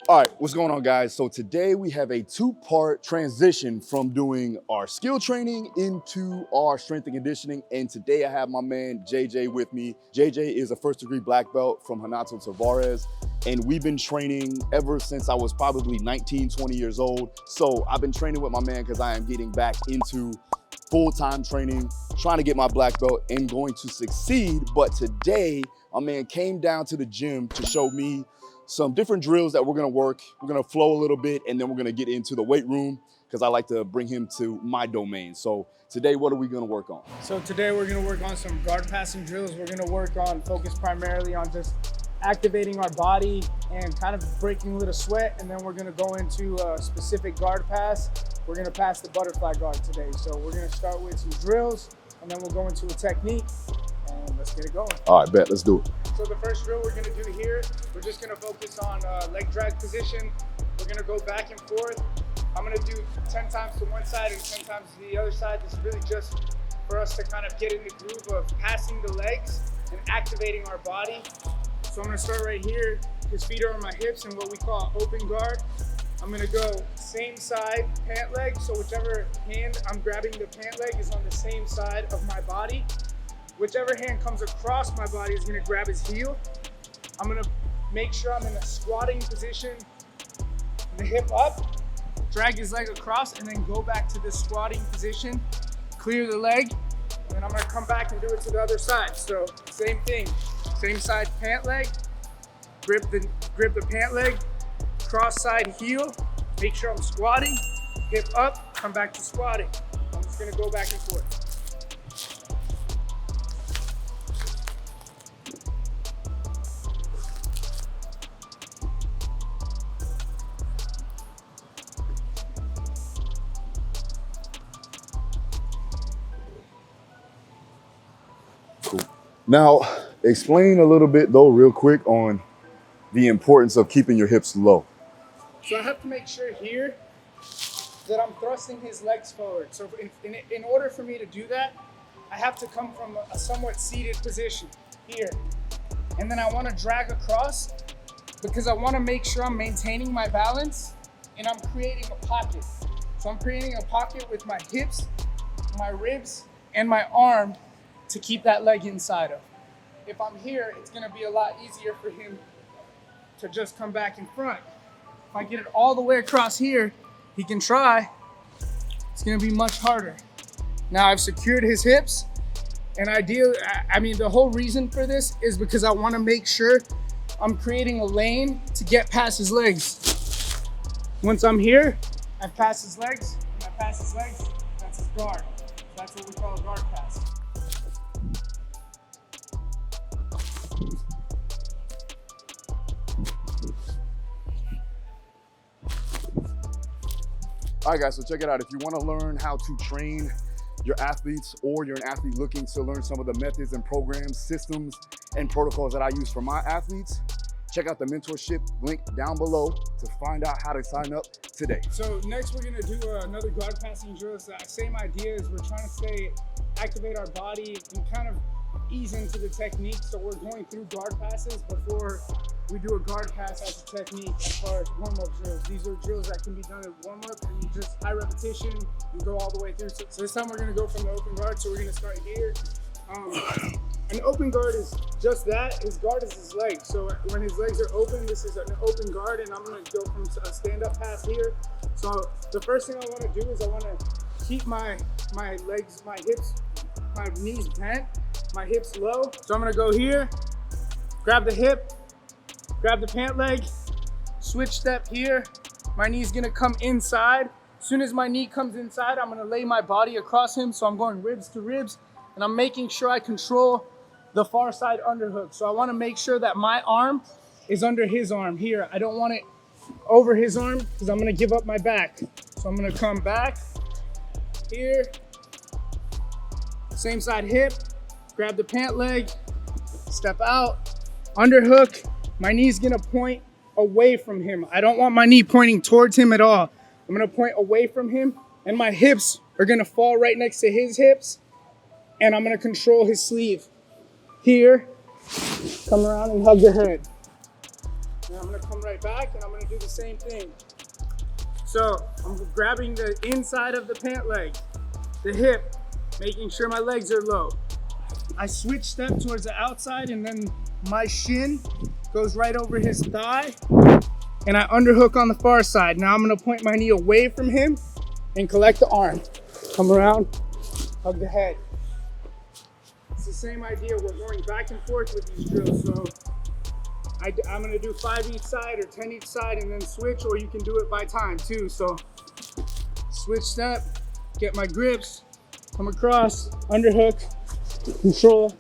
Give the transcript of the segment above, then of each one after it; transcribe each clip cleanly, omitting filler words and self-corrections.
All right, what's going on, guys? So today we have a two-part transition from doing our skill training into our strength and conditioning. And today I have my man JJ with me. JJ is a first-degree black belt from Renato Tavares. And we've been training ever since I was probably 19, 20 years old. So I've been training with my man because I am getting back into full-time training, trying to get my black belt and going to succeed. But today, my man came down to the gym to show me some different drills that we're gonna work. We're gonna flow a little bit and then we're gonna get into the weight room because I like to bring him to my domain. So today, what are we gonna work on? So today we're gonna work on some guard passing drills. We're gonna work on, focus primarily on just activating our body and kind of breaking a little sweat. And then we're gonna go into a specific guard pass. We're gonna pass the butterfly guard today. So we're gonna start with some drills and then we'll go into a technique and let's get it going. All right, bet, let's do it. So the first drill we're gonna do here, we're just gonna focus on leg drag position. We're gonna go back and forth. I'm gonna do 10 times to one side and 10 times to the other side. This is really just for us to kind of get in the groove of passing the legs and activating our body. So I'm gonna start right here. His feet are on my hips in what we call open guard. I'm gonna go same side pant leg. So whichever hand I'm grabbing the pant leg is on the same side of my body. Whichever hand comes across my body is gonna grab his heel. I'm gonna make sure I'm in a squatting position, the hip up, drag his leg across, and then go back to the squatting position, clear the leg, and then I'm gonna come back and do it to the other side. So same thing, same side pant leg, grip the pant leg, cross side heel, make sure I'm squatting, hip up, come back to squatting. I'm just gonna go back and forth. Now, explain a little bit though, real quick, on the importance of keeping your hips low. So I have to make sure here that I'm thrusting his legs forward. So in order for me to do that, I have to come from a somewhat seated position here. And then I want to drag across because I want to make sure I'm maintaining my balance and I'm creating a pocket. So I'm creating a pocket with my hips, my ribs, and my arm to keep that leg inside of. If I'm here, it's gonna be a lot easier for him to just come back in front. If I get it all the way across here, he can try. It's gonna be much harder. Now I've secured his hips, and the whole reason for this is because I wanna make sure I'm creating a lane to get past his legs. Once I'm here, I've passed his legs. When I pass his legs, that's his guard. That's what we call a guard pass. All right, guys, so check it out. If you want to learn how to train your athletes, or you're an athlete looking to learn some of the methods and programs, systems, and protocols that I use for my athletes, check out the mentorship link down below to find out how to sign up today. So next we're gonna do another guard passing drill. So the same idea is we're trying to activate our body and kind of ease into the technique. So we're going through guard passes before we do a guard pass as a technique as far as warm-up drills. These are drills that can be done at warm-up and you just high repetition and go all the way through. So this time we're gonna go from the open guard. So we're gonna start here. An open guard is just that. His guard is his legs. So when his legs are open, this is an open guard, and I'm gonna go from a stand-up pass here. So the first thing I wanna do is I wanna keep my legs, my hips, my knees bent, my hips low. So I'm gonna go here, grab the hip, grab the pant leg, switch step here. My knee's gonna come inside. As soon as my knee comes inside, I'm gonna lay my body across him. So I'm going ribs to ribs, and I'm making sure I control the far side underhook. So I wanna make sure that my arm is under his arm here. I don't want it over his arm because I'm gonna give up my back. So I'm gonna come back here, same side hip, grab the pant leg, step out, underhook. My knee's gonna point away from him. I don't want my knee pointing towards him at all. I'm gonna point away from him, and my hips are gonna fall right next to his hips, and I'm gonna control his sleeve. Here, come around and hug the head. And I'm gonna come right back and I'm gonna do the same thing. So I'm grabbing the inside of the pant leg, the hip, making sure my legs are low. I switch step towards the outside and then my shin goes right over his thigh and I underhook on the far side. Now I'm gonna point my knee away from him and collect the arm. Come around, hug the head. It's the same idea. We're going back and forth with these drills. So I'm gonna do 5 each side or 10 each side and then switch, or you can do it by time too. So switch step, get my grips, come across, underhook, control.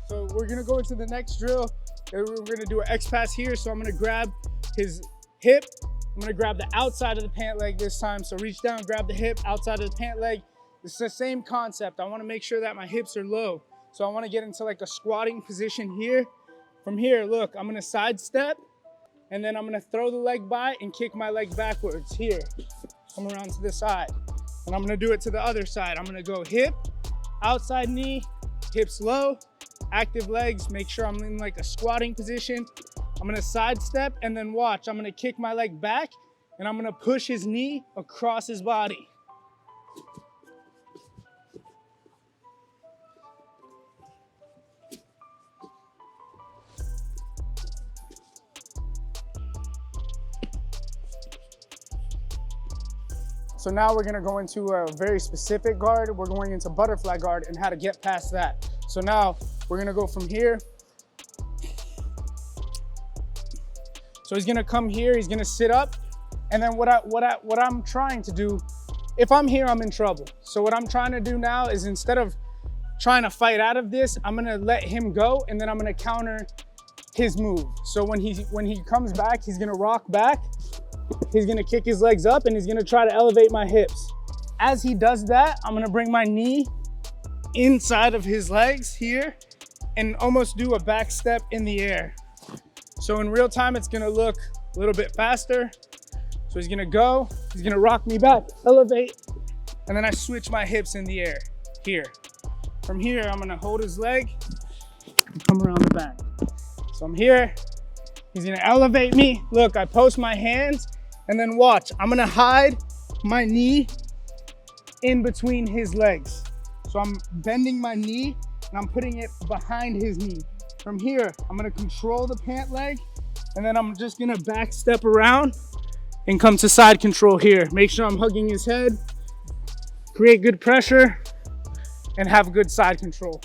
So we're gonna go into the next drill. We're gonna do an X pass here. So I'm gonna grab his hip. I'm gonna grab the outside of the pant leg this time. So reach down, grab the hip, outside of the pant leg. It's the same concept. I wanna make sure that my hips are low. So I wanna get into like a squatting position here. From here, look, I'm gonna sidestep and then I'm gonna throw the leg by and kick my leg backwards here. Come around to the side. And I'm gonna do it to the other side. I'm gonna go hip, outside knee, hips low, active legs, make sure I'm in like a squatting position. I'm gonna sidestep and then watch. I'm gonna kick my leg back and I'm gonna push his knee across his body. So now we're gonna go into a very specific guard. We're going into butterfly guard and how to get past that. So now we're gonna go from here. So he's gonna come here, he's gonna sit up, and then what I'm trying to do, if I'm here, I'm in trouble. So what I'm trying to do now is, instead of trying to fight out of this, I'm gonna let him go, and then I'm gonna counter his move. So when he comes back, he's gonna rock back, he's gonna kick his legs up, and he's gonna try to elevate my hips. As he does that, I'm gonna bring my knee inside of his legs here and almost do a back step in the air. So in real time, it's gonna look a little bit faster. So he's gonna go, he's gonna rock me back, elevate, and then I switch my hips in the air here. From here, I'm gonna hold his leg and come around the back. So I'm here, he's gonna elevate me. Look, I post my hands and then watch. I'm gonna hide my knee in between his legs. So I'm bending my knee and I'm putting it behind his knee. From here, I'm gonna control the pant leg and then I'm just gonna back step around and come to side control here. Make sure I'm hugging his head, create good pressure, and have good side control.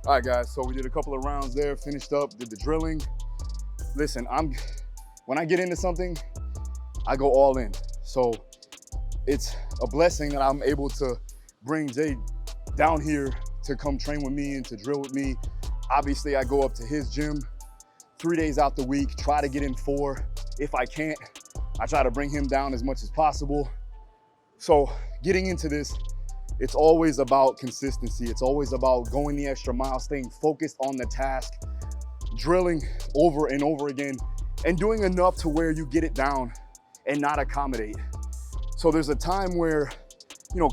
All right, guys, so we did a couple of rounds there, finished up, did the drilling. Listen, when I get into something, I go all in. So it's a blessing that I'm able to bring Jay down here to come train with me and to drill with me. Obviously, I go up to his gym 3 days out the week, try to get in 4. If I can't, I try to bring him down as much as possible. So getting into this, it's always about consistency. It's always about going the extra mile, staying focused on the task, drilling over and over again, and doing enough to where you get it down and not accommodate. So there's a time where,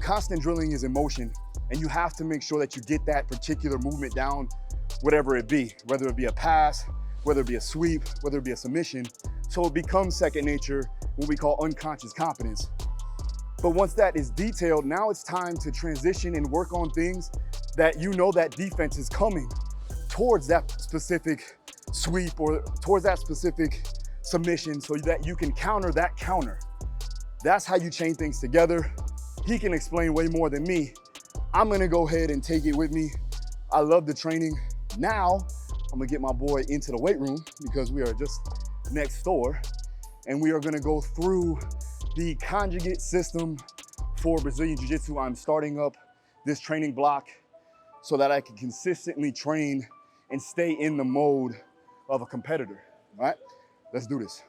constant drilling is emotion, and you have to make sure that you get that particular movement down whatever it be, whether it be a pass, whether it be a sweep, whether it be a submission. So it becomes second nature, what we call unconscious competence. But once that is detailed, now it's time to transition and work on things that you know that defense is coming towards that specific sweep or towards that specific submission so that you can counter that counter. That's how you chain things together. He can explain way more than me. I'm gonna go ahead and take it with me. I love the training. Now, I'm gonna get my boy into the weight room because we are just next door, and we are gonna go through the conjugate system for Brazilian Jiu-Jitsu. I'm starting up this training block so that I can consistently train and stay in the mode of a competitor, all right? Let's do this.